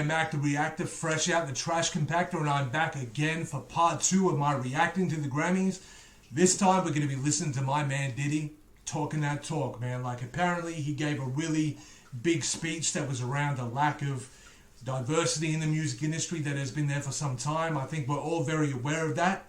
Mac, the Reactor, fresh out the trash compactor, and I'm back again for part 2 of my reacting to the Grammys. This time we're going to be listening to my man Diddy talking that talk, man. Like, apparently he gave a really big speech that was around the lack of diversity in the music industry that has been there for some time. I think we're all very aware of that.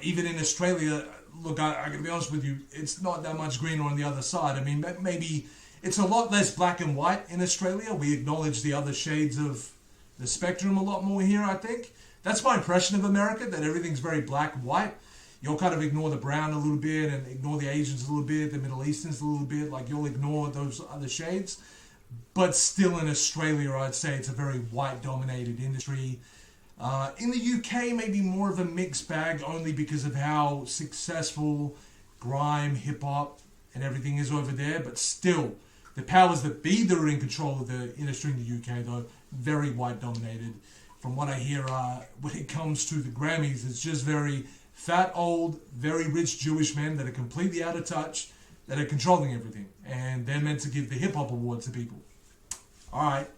Even in Australia, look, I got to be honest with you, it's not that much greener on the other side. I mean, maybe it's a lot less black and white in Australia. We acknowledge the other shades of the spectrum a lot more here, I think. That's my impression of America, that everything's very black and white. You'll kind of ignore the brown a little bit and ignore the Asians a little bit, the Middle Easterns a little bit. Like, you'll ignore those other shades. But still in Australia, I'd say it's a very white-dominated industry. In the UK, maybe more of a mixed bag, only because of how successful grime, hip-hop, and everything is over there. But still, the powers that be that are in control of the industry in the UK, though, very white-dominated. From what I hear, when it comes to the Grammys, it's just very fat, old, very rich Jewish men that are completely out of touch, that are controlling everything. And they're meant to give the hip-hop award to people. All right.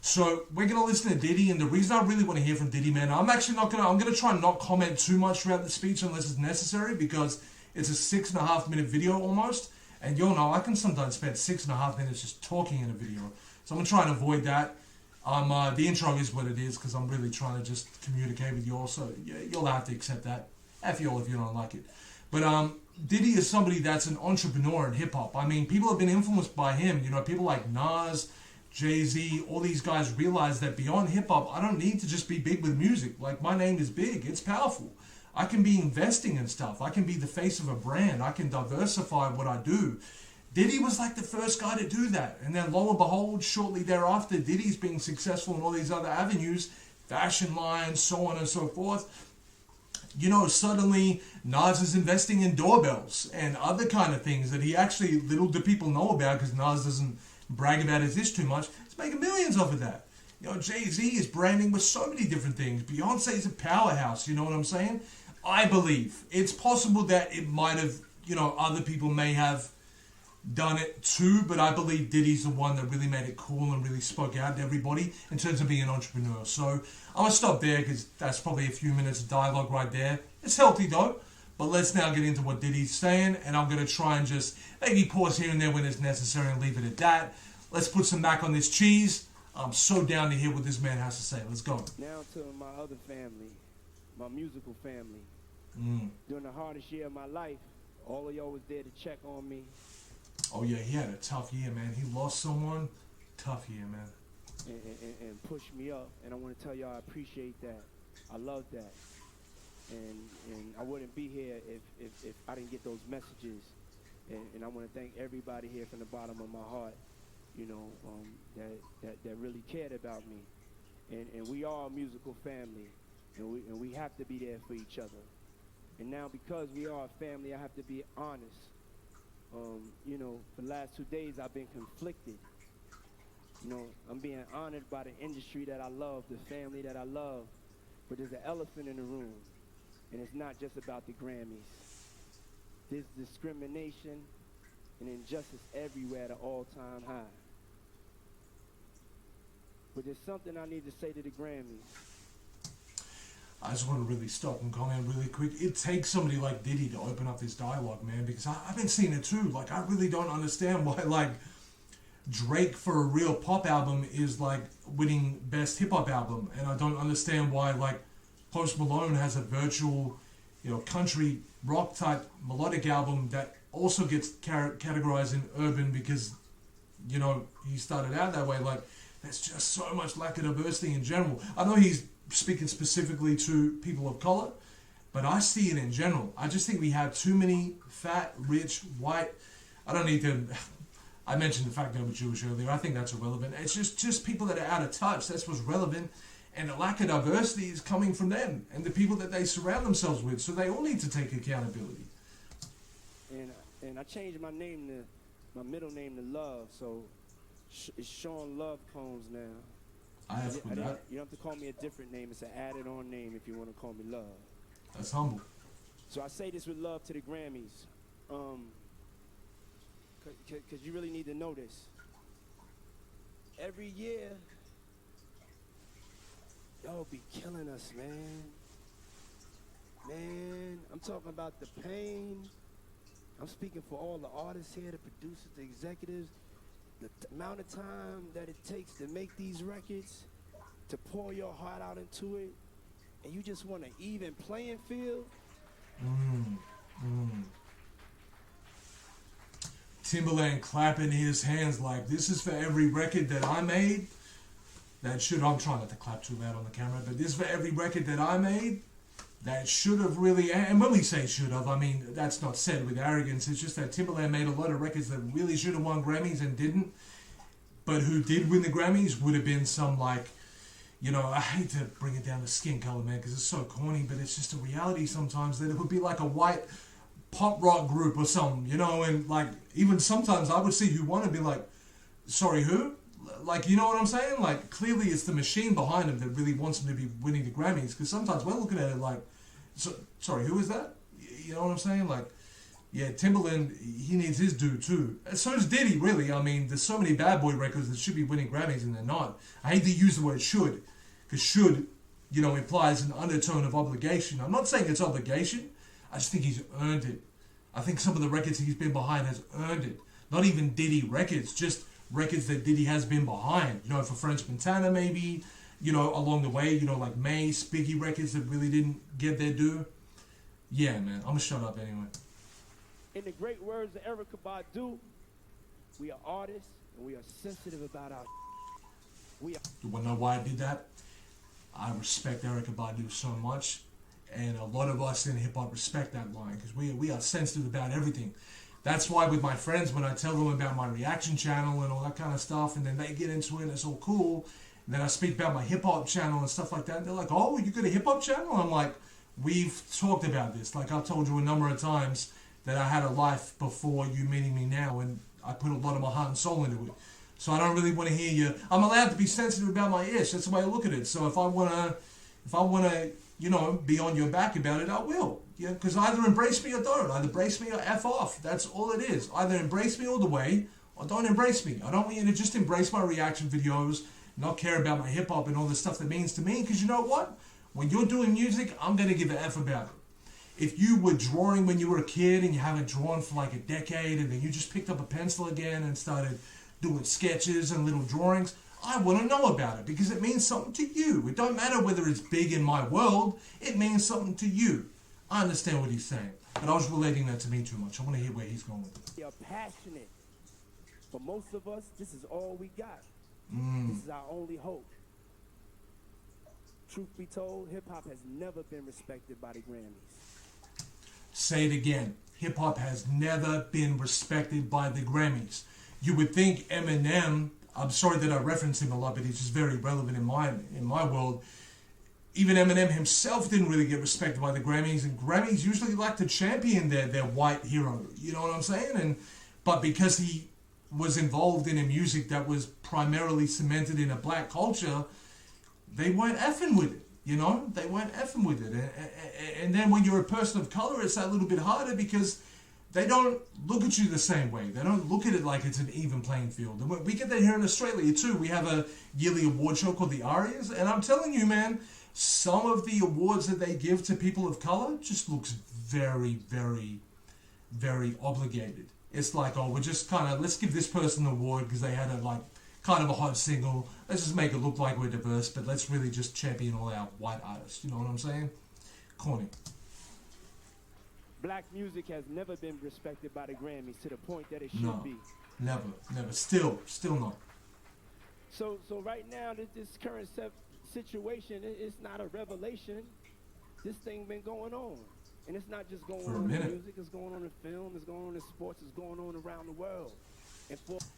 So we're going to listen to Diddy, and the reason I really want to hear from Diddy, man, I'm going to try and not comment too much throughout the speech unless it's necessary, because it's a 6.5 minute video almost, and you'll know I can sometimes spend 6.5 minutes just talking in a video. So I'm going to try and avoid that. The intro is what it is, because I'm really trying to just communicate with you all, so you'll have to accept that. F you all if you don't like it. But Diddy is somebody that's an entrepreneur in hip-hop. I mean, people have been influenced by him. You know, people like Nas, Jay-Z, all these guys realize that beyond hip-hop, I don't need to just be big with music. Like, my name is big. It's powerful. I can be investing in stuff. I can be the face of a brand. I can diversify what I do. Diddy was like the first guy to do that. And then lo and behold, shortly thereafter, Diddy's being successful in all these other avenues, fashion lines, so on and so forth. You know, suddenly Nas is investing in doorbells and other kind of things that he actually, little do people know about, because Nas doesn't brag about his this too much. He's making millions off of that. You know, Jay-Z is branding with so many different things. Beyonce's a powerhouse, you know what I'm saying? I believe it's possible that it might have, you know, other people may have done it too, but I believe Diddy's the one that really made it cool and really spoke out to everybody in terms of being an entrepreneur. So I'm going to stop there, because that's probably a few minutes of dialogue right there. It's healthy though, but let's now get into what Diddy's saying, and I'm going to try and just maybe pause here and there when it's necessary and leave it at that. Let's put some mac on this cheese. I'm so down to hear what this man has to say. Let's go. Now to my other family, my musical family. During the hardest year of my life, all of y'all was there to check on me. Oh yeah, he had a tough year, man. He lost someone. Tough year, man. And push me up. And I want to tell y'all I appreciate that. I love that. And I wouldn't be here if I didn't get those messages. And I want to thank everybody here from the bottom of my heart, you know, that really cared about me. And we are a musical family, and we have to be there for each other. And now, because we are a family, I have to be honest. You know, for the last 2 days, I've been conflicted. You know, I'm being honored by the industry that I love, the family that I love. But there's an elephant in the room, and it's not just about the Grammys. There's discrimination and injustice everywhere at an all-time high. But there's something I need to say to the Grammys. I just want to really stop and comment really quick. It takes somebody like Diddy to open up this dialogue, man, because I've been seeing it too. Like, I really don't understand why, like, Drake for a real pop album is, like, winning best hip-hop album. And I don't understand why, like, Post Malone has a virtual, you know, country rock type melodic album that also gets categorized in urban because, you know, he started out that way. Like, there's just so much lack of diversity in general. I know he's speaking specifically to people of color, but I see it in general. I just think we have too many fat, rich, white. I don't need to. I mentioned the fact that I'm Jewish earlier. I think that's irrelevant. It's just people that are out of touch. That's what's relevant. And the lack of diversity is coming from them and the people that they surround themselves with. So they all need to take accountability. And I changed my name to, my middle name to Love. So it's Sean Love Combs now. I have with that. You don't have to call me a different name. It's an added on name if you want to call me Love. That's humble. So I say this with love to the Grammys. Because you really need to know this. Every year, world be killing us, man. Man, I'm talking about the pain. I'm speaking for all the artists here, the producers, the executives. The amount of time that it takes to make these records, to pour your heart out into it, and you just want an even playing field. Timberland clapping his hands like, this is for every record that I made. I'm trying not to clap too loud on the camera, but this is for every record that I made that should have really, and when we say should have, I mean, that's not said with arrogance. It's just that Timberland made a lot of records that really should have won Grammys and didn't. But who did win the Grammys would have been some, like, you know, I hate to bring it down to skin color, man, because it's so corny, but it's just a reality sometimes that it would be like a white pop rock group or something, you know, and like, even sometimes I would see who won and be like, sorry, who? Like, you know what I'm saying? Like, clearly it's the machine behind him that really wants him to be winning the Grammys, because sometimes we're looking at it like, sorry, who is that? You know what I'm saying? Like, yeah, Timberland, he needs his due too. So does Diddy, really. I mean, there's so many bad boy records that should be winning Grammys and they're not. I hate to use the word should, because should, you know, implies an undertone of obligation. I'm not saying it's obligation. I just think he's earned it. I think some of the records he's been behind has earned it. Not even Diddy records, just records that Diddy has been behind. You know, for French Montana maybe, you know, along the way, you know, like Mace, Biggie records that really didn't get their due. Yeah, man, I'm gonna shut up anyway. In the great words of Erykah Badu, we are artists and we are sensitive about our. We are. You wanna know why I did that? I respect Erykah Badu so much, and a lot of us in hip hop respect that line because we are sensitive about everything. That's why with my friends, when I tell them about my reaction channel and all that kind of stuff, and then they get into it and it's all cool, and then I speak about my hip hop channel and stuff like that, and they're like, "Oh, you got a hip hop channel?" I'm like, "We've talked about this. Like I've told you a number of times that I had a life before you meeting me now, and I put a lot of my heart and soul into it. So I don't really want to hear you. I'm allowed to be sensitive about my ish. That's the way I look at it. So if I wanna, you know, be on your back about it, I will. Yeah, because either embrace me or don't. Either embrace me or F off. That's all it is. Either embrace me all the way or don't embrace me. I don't want you to just embrace my reaction videos, not care about my hip hop and all the stuff that means to me. Because you know what? When you're doing music, I'm gonna give an F about it. If you were drawing when you were a kid and you haven't drawn for like a decade and then you just picked up a pencil again and started doing sketches and little drawings, I want to know about it because it means something to you. It don't matter whether it's big in my world, it means something to you. I understand what he's saying, but I was relating that to me too much. I want to hear where he's going with it. We are passionate. For most of us, this is all we got. This is our only hope. Truth be told, hip-hop has never been respected by the Grammys. Say it again. Hip-hop has never been respected by the Grammys. You would think Eminem, I'm sorry that I reference him a lot, but he's just very relevant in my world. Even Eminem himself didn't really get respected by the Grammys, and Grammys usually like to champion their white hero. You know what I'm saying? But because he was involved in a music that was primarily cemented in a black culture, they weren't effing with it. You know, they weren't effing with it. And then when you're a person of color, it's that little bit harder because they don't look at you the same way. They don't look at it like it's an even playing field. And we get that here in Australia too. We have a yearly award show called the Arias. And I'm telling you, man, some of the awards that they give to people of color just looks very, very, very obligated. It's like, oh, we're just kind of, let's give this person an award because they had a like kind of a hot single. Let's just make it look like we're diverse, but let's really just champion all our white artists. You know what I'm saying? Corny. Black music has never been respected by the Grammys to the point that it should be. Never. Still not. So right now, this current situation, it's not a revelation. This thing been going on. And it's not just going on in music, it's going on in film, it's going on in sports, it's going on around the world.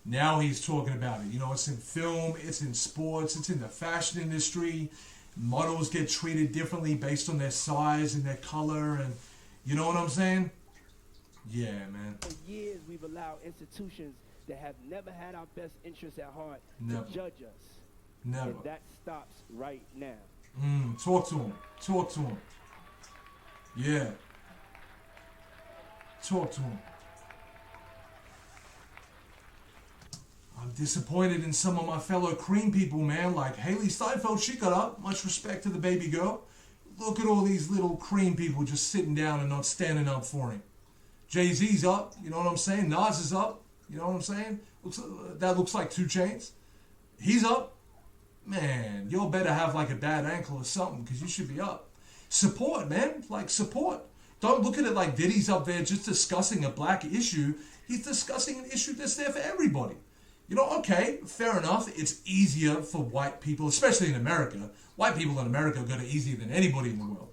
Now he's talking about it. You know, it's in film, it's in sports, it's in the fashion industry. Models get treated differently based on their size and their color, and you know what I'm saying? Yeah, man. For years, we've allowed institutions that have never had our best interests at heart to judge us. Never. And that stops right now. Talk to him. Yeah. Talk to him. I I'm disappointed in some of my fellow cream people, man. Like Haley Steinfeld, she got up. Much respect to the baby girl. Look at all these little cream people just sitting down and not standing up for him. Jay-Z's up, you know what I'm saying? Nas is up, you know what I'm saying? That looks like 2 Chainz. He's up. Man, you'll better have like a bad ankle or something because you should be up. Support, man. Like, support. Don't look at it like Diddy's up there just discussing a black issue. He's discussing an issue that's there for everybody. You know, okay, fair enough. It's easier for white people, especially in America. White people in America got it easier than anybody in the world.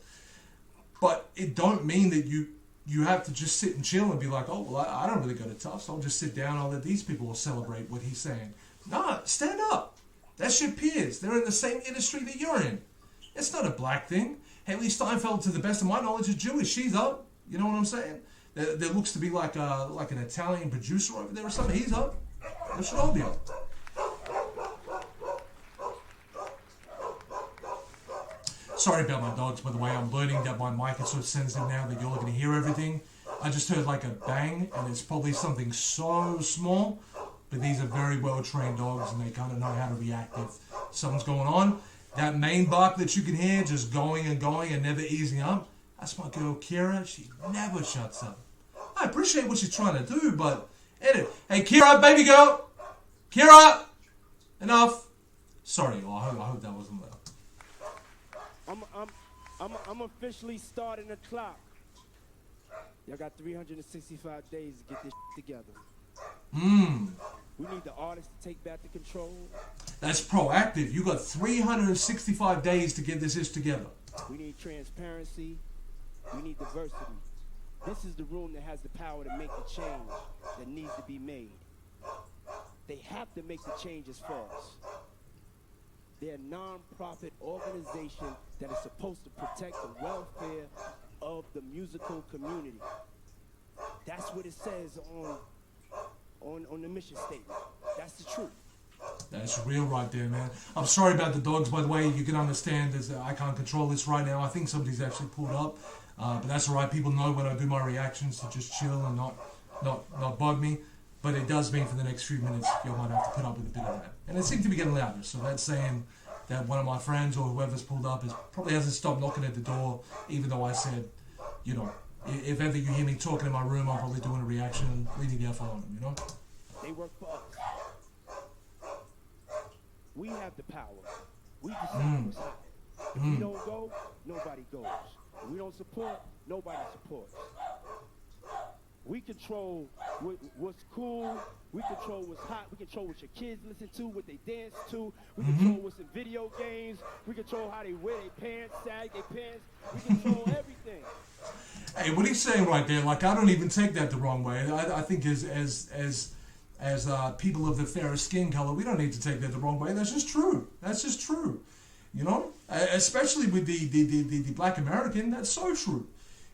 But it don't mean that you have to just sit and chill and be like, oh, well, I don't really got it tough, so I'll just sit down. I'll let these people celebrate what he's saying. Nah, stand up. That's your peers. They're in the same industry that you're in. It's not a black thing. Haley Steinfeld, to the best of my knowledge, is Jewish. She's up. You know what I'm saying? There looks to be like an Italian producer over there or something. He's up. They should all be up. Sorry about my dogs, by the way. I'm learning that my mic is so sensitive now that you're going to hear everything. I just heard like a bang, and it's probably something so small. But these are very well-trained dogs, and they kind of know how to react if something's going on. That main bark that you can hear, just going and never easing up, that's my girl Kira. She never shuts up. I appreciate what she's trying to do, but edit. Hey, Kira, baby girl! Kira! Enough. Sorry, y'all. I hope that wasn't loud. I'm officially starting the clock. Y'all got 365 days to get this together. We need the artists to take back the control. That's proactive. You got 365 days to get this ish together. We need transparency. We need diversity. This is the room that has the power to make the change that needs to be made. They have to make the changes first. They're a non-profit organization that is supposed to protect the welfare of the musical community. That's what it says on the mission statement. That's the truth. That's real right there, man. I'm sorry about the dogs, by the way. You can understand that I can't control this right now. I think somebody's actually pulled up. But that's all right. People know when I do my reactions to just chill and not bug me. But it does mean for the next few minutes, you might have to put up with a bit of that. And it seems to be getting louder. So that's saying that one of my friends or whoever's pulled up probably hasn't stopped knocking at the door, even though I said, you know, if ever you hear me talking in my room, I'm probably doing a reaction and leaving the F on them, you know? They work for us. We have the power. We decide what's happening. If we don't go, nobody goes. If we don't support, nobody supports. We control what's cool. We control what's hot. We control what your kids listen to, what they dance to. We control what's in video games. We control how they wear their pants, sag their pants. We control everything. Hey, what he's saying right there, like, I don't even take that the wrong way. I think as people of the fairest skin color, we don't need to take that the wrong way. That's just true. That's just true. You know? Especially with the black American, that's so true.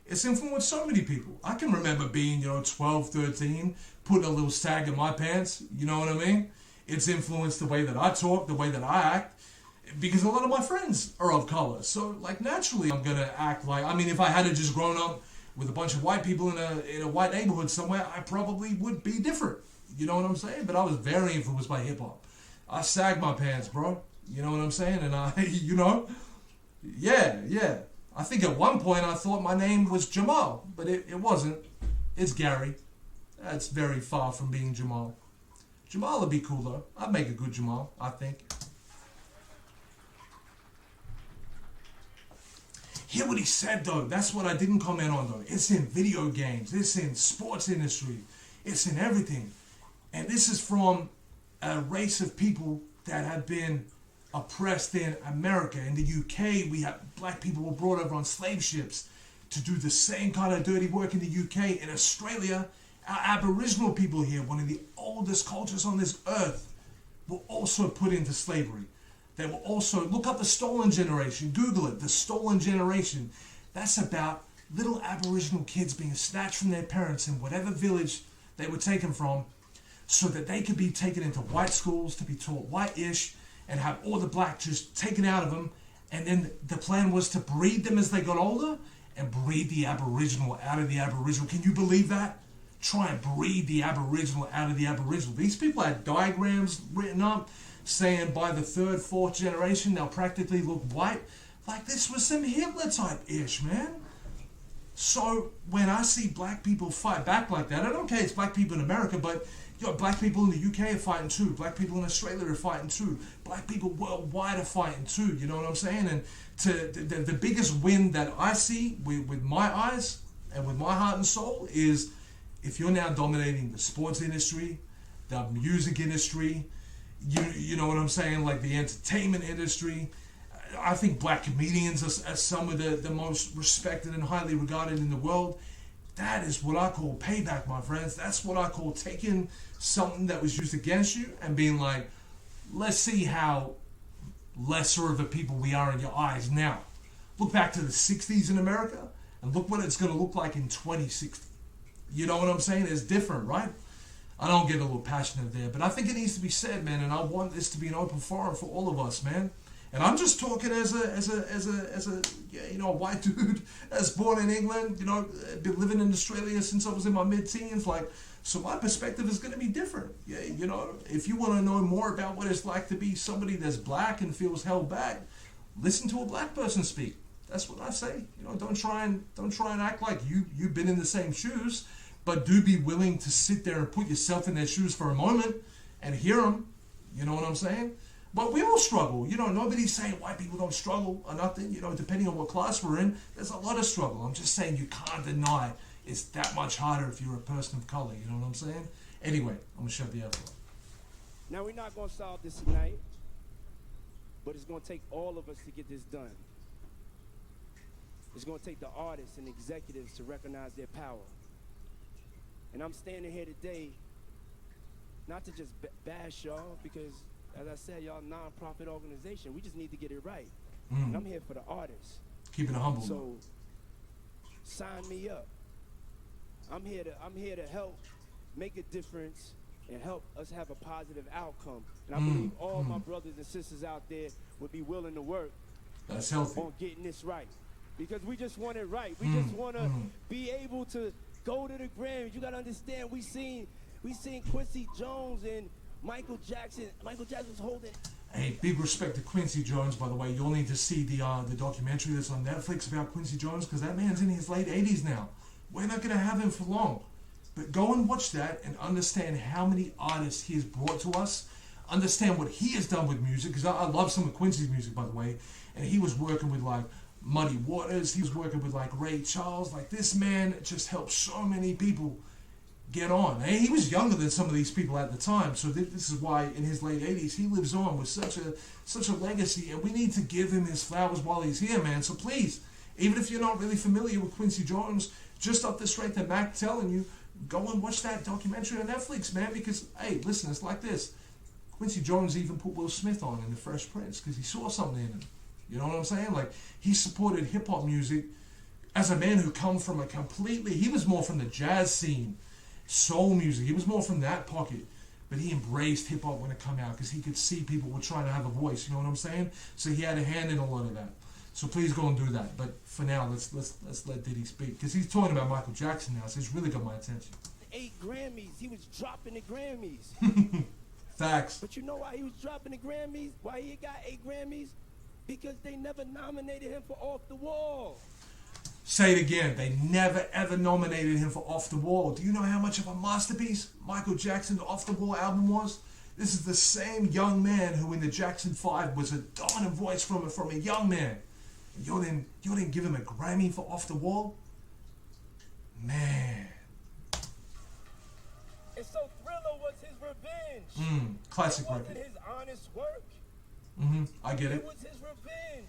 It's influenced so many people. I can remember being, 12, 13, putting a little sag in my pants, you know what I mean? It's influenced the way that I talk, the way that I act, because a lot of my friends are of color. So, like, naturally, I'm going to act like, I mean, if I had just grown up with a bunch of white people in a white neighborhood somewhere, I probably would be different. You know what I'm saying? But I was very influenced by hip-hop. I sagged my pants, bro. You know what I'm saying? And I, yeah. I think at one point I thought my name was Jamal, but it wasn't. It's Gary. That's very far from being Jamal. Jamal would be cool, though. I'd make a good Jamal, I think. Hear what he said, though. That's what I didn't comment on, though. It's in video games. It's in sports industry. It's in everything. And this is from a race of people that have been oppressed in America. In the UK, we have black people were brought over on slave ships to do the same kind of dirty work in the UK. In Australia, our Aboriginal people here, one of the oldest cultures on this earth, were also put into slavery. They were also, look up the stolen generation, Google it, the stolen generation. That's about little Aboriginal kids being snatched from their parents in whatever village they were taken from, so that they could be taken into white schools to be taught white-ish and have all the black just taken out of them. And then the plan was to breed them as they got older and breed the Aboriginal out of the Aboriginal. Can you believe that? try and breed the Aboriginal out of the Aboriginal. These people had diagrams written up saying by the third, fourth generation they'll practically look white. Like, this was some Hitler type ish, man. So when I see black people fight back like that, I don't care it's black people in America, but black people in the UK are fighting too. Black people in Australia are fighting too. Black people worldwide are fighting too. You know what I'm saying? And the biggest win that I see with my eyes and with my heart and soul is if you're now dominating the sports industry, the music industry, you know what I'm saying, like the entertainment industry. I think black comedians are some of the most respected and highly regarded in the world. That is what I call payback, my friends. That's what I call taking something that was used against you and being like, let's see how lesser of a people we are in your eyes now. Look back to the 60s in America and look what it's going to look like in 2060. You know what I'm saying? It's different, right? I don't get a little passionate there, but I think it needs to be said, man, and I want this to be an open forum for all of us, man. And I'm just talking as a white dude that's born in England, been living in Australia since I was in my mid-teens, so my perspective is going to be different. Yeah, if you want to know more about what it's like to be somebody that's black and feels held back, listen to a black person speak. That's what I say. Don't try and act like you've been in the same shoes, but do be willing to sit there and put yourself in their shoes for a moment and hear them. You know what I'm saying? But we all struggle. Nobody's saying white people don't struggle or nothing. Depending on what class we're in, there's a lot of struggle. I'm just saying you can't deny it's that much harder if you're a person of color. You know what I'm saying? Anyway, I'm going to shut the F up. Now, we're not going to solve this tonight, but it's going to take all of us to get this done. It's going to take the artists and executives to recognize their power. And I'm standing here today not to just bash y'all, because as I said, y'all non-profit organization. We just need to get it right. And I'm here for the artists. Keeping it humble. So sign me up. I'm here to help make a difference and help us have a positive outcome. And I believe all my brothers and sisters out there would be willing to work That's healthy. on getting this right. Because we just want it right. We just want to be able to go to the Grammys. You got to understand, we seen Quincy Jones and Michael Jackson. Michael Jackson was holding. Hey, big respect to Quincy Jones, by the way. You'll need to see the documentary that's on Netflix about Quincy Jones, because that man's in his late 80s now. We're not going to have him for long. But go and watch that and understand how many artists he has brought to us. Understand what he has done with music, because I love some of Quincy's music, by the way. And he was working with, Muddy Waters. He was working with, Ray Charles. This man just helped so many people get on. Hey, he was younger than some of these people at the time, so this is why in his late 80s he lives on with such a legacy, and we need to give him his flowers while he's here, man. So please, even if you're not really familiar with Quincy Jones, just off the strength of Mac telling you, go and watch that documentary on Netflix, man, because, hey, listen, it's like this. Quincy Jones even put Will Smith on in The Fresh Prince because he saw something in him. You know what I'm saying? He supported hip-hop music as a man who come from he was more from the jazz scene, soul music. He was more from that pocket, but he embraced hip hop when it came out because he could see people were trying to have a voice. You know what I'm saying? So he had a hand in a lot of that. So please go and do that. But for now, let's let Diddy speak, because he's talking about Michael Jackson now. So he's really got my attention. 8 Grammys. He was dropping the Grammys. Facts. But you know why he was dropping the Grammys? Why he got 8 Grammys? Because they never nominated him for Off the Wall. Say it again. They never, ever nominated him for Off the Wall. Do you know how much of a masterpiece Michael Jackson's Off the Wall album was? This is the same young man who in the Jackson 5 was a dominant voice from a young man. You didn't give him a Grammy for Off the Wall? Man. And so Thriller was his revenge. Classic it wasn't record. his honest work. I get it. It was his revenge.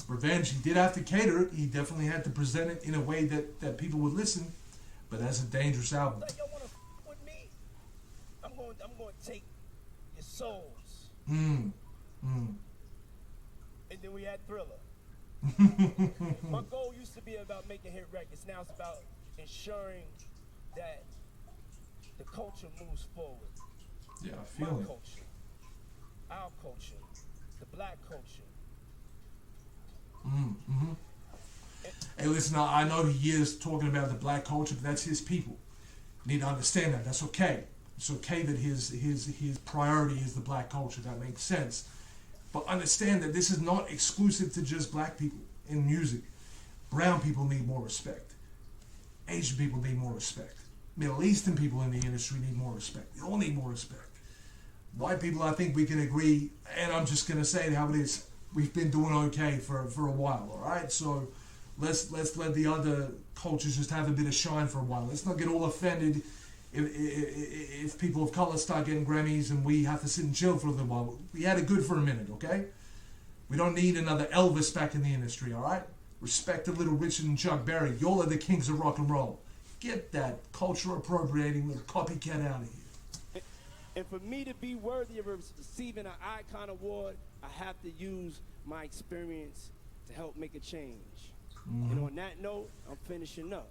Revenge, he did have to cater it. He definitely had to present it in a way that people would listen. But that's a dangerous album. Like, y'all wanna f with me? I'm going to take your souls. And then we had Thriller. My goal used to be about making hit records. Now it's about ensuring that the culture moves forward. Yeah, I feel it. Culture, our culture, the black culture. Hey, listen, I know he is talking about the black culture, but that's his people. You need to understand that. That's okay. It's okay that his priority is the black culture. That makes sense. But understand that this is not exclusive to just black people in music. Brown people need more respect. Asian people need more respect. Middle Eastern people in the industry need more respect. They all need more respect. White people, I think we can agree, and I'm just going to say it how it is. We've been doing okay for a while, all right? So let's let the other cultures just have a bit of shine for a while. Let's not get all offended if people of color start getting Grammys and we have to sit and chill for a little while. We had it good for a minute, okay? We don't need another Elvis back in the industry, all right? Respect the Little Richard and Chuck Berry. Y'all are the kings of rock and roll. Get that culture appropriating little copycat out of here. And for me to be worthy of receiving an Icon Award, I have to use my experience to help make a change. Mm-hmm. And on that note, I'm finishing up.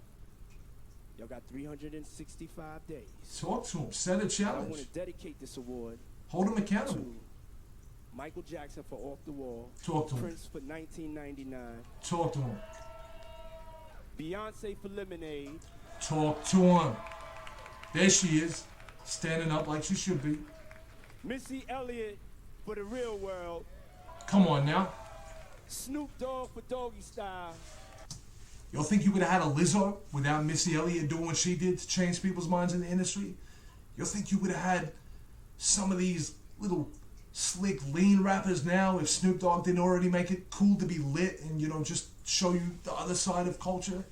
Y'all got 365 days. Talk to him. Set a challenge. I want to dedicate this award. Hold him accountable. To Michael Jackson for Off the Wall. Talk to him. Prince for 1999. Talk to him. Beyonce for Lemonade. Talk to him. There she is, standing up like she should be. Missy Elliott for The Real World. Come on now. Snoop Dogg for Doggy Style. Y'all think you would have had a Lizzo without Missy Elliott doing what she did to change people's minds in the industry? Y'all think you would have had some of these little slick, lean rappers now if Snoop Dogg didn't already make it cool to be lit and, you know, just show you the other side of culture?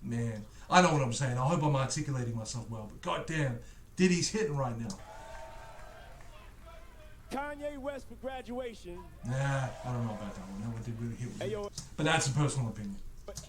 Man, I know what I'm saying. I hope I'm articulating myself well, but goddamn, Diddy's hitting right now. Kanye West for Graduation. Nah, I don't know about that one. That one did really hit with me. But that's a personal opinion.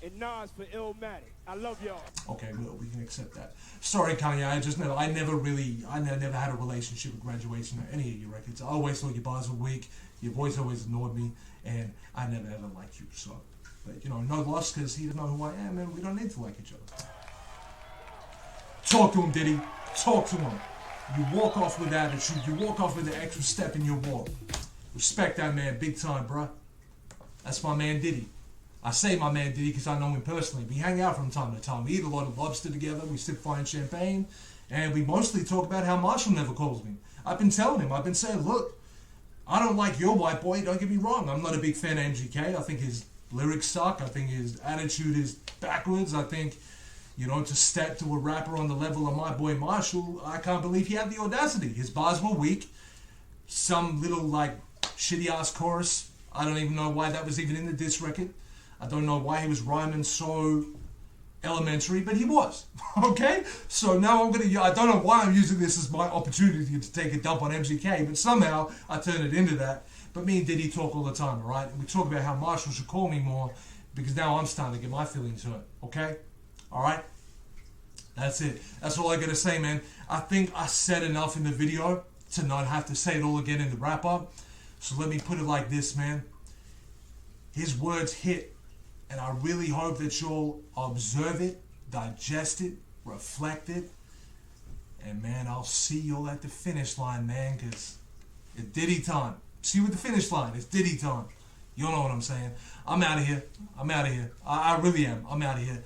And Nas for Illmatic. I love y'all. Okay, well, we can accept that. Sorry, Kanye, I never had a relationship with Graduation or any of your records. I always thought your bars were weak, your voice always ignored me, and I never ever liked you. So, but you know, no loss because he doesn't know who I am, and we don't need to like each other. Talk to him, Diddy. Talk to him. You walk off with attitude. You walk off with an extra step in your walk. Respect that man big time, bruh. That's my man Diddy. I say my man Diddy because I know him personally. We hang out from time to time. We eat a lot of lobster together. We sip fine champagne. And we mostly talk about how Marshall never calls me. I've been telling him. I've been saying, look, I don't like your white boy. Don't get me wrong. I'm not a big fan of MGK. I think his lyrics suck. I think his attitude is backwards. I think, you know, to step to a rapper on the level of my boy Marshall, I can't believe he had the audacity. His bars were weak. Some little, like, shitty-ass chorus. I don't even know why that was even in the diss record. I don't know why he was rhyming so elementary, but he was. Okay? So now I don't know why I'm using this as my opportunity to take a dump on MGK, but somehow I turn it into that. But me and Diddy talk all the time, all right? And we talk about how Marshall should call me more because now I'm starting to get my feelings hurt. Okay? All right? That's it. That's all I got to say, man. I think I said enough in the video to not have to say it all again in the wrap-up. So let me put it like this, man. His words hit. And I really hope that you'll observe it, digest it, reflect it. And, man, I'll see y'all at the finish line, man, because it's Diddy time. See you at the finish line. It's Diddy time. You know what I'm saying. I'm out of here. I really am. I'm out of here.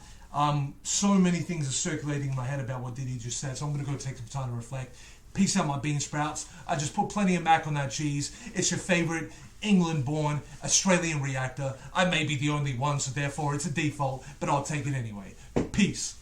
So many things are circulating in my head about what Diddy just said, so I'm going to go take some time to reflect. Peace out, my bean sprouts. I just put plenty of mac on that cheese. It's your favorite England-born Australian reactor. I may be the only one, so therefore it's a default, but I'll take it anyway. Peace.